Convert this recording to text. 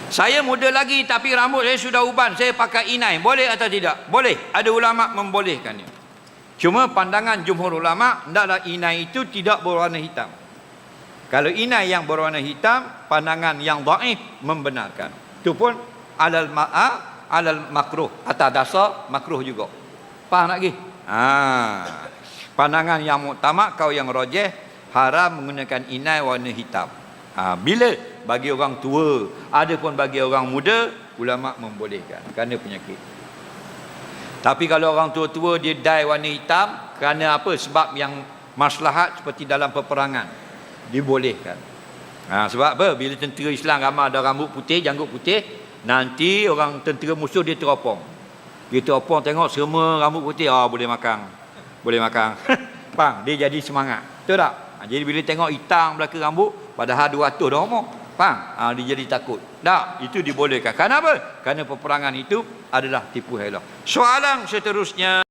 Saya muda lagi tapi rambut saya sudah uban, saya pakai inai, boleh atau tidak? Boleh. Ada ulama membolehkannya. Cuma pandangan jumhur ulama, hendaklah inai itu tidak berwarna hitam. Kalau inai yang berwarna hitam, pandangan yang dhaif membenarkan. Itu pun alal makruh, atas dasar makruh juga. Faham lagi? Pandangan yang muktamad, kau yang rajih, haram menggunakan inai warna hitam. Bila bagi orang tua, ada pun bagi orang muda, ulama membolehkan kerana penyakit. Tapi kalau orang tua-tua dia dye warna hitam kerana apa? Sebab yang maslahat seperti dalam peperangan, dibolehkan. Sebab apa? Bila tentera Islam ramai ada rambut putih, janggut putih, nanti orang tentera musuh dia teropong. Dia teropong tengok semua rambut putih, boleh makan. Boleh makan. Faham? Dia jadi semangat. Betul tak? Jadi bila tengok hitam belakang rambut, padahal 200 dah umur. Faham? Dia jadi takut. Tak, itu dibolehkan. Kenapa? Kerana peperangan itu adalah tipu hela. Soalan seterusnya.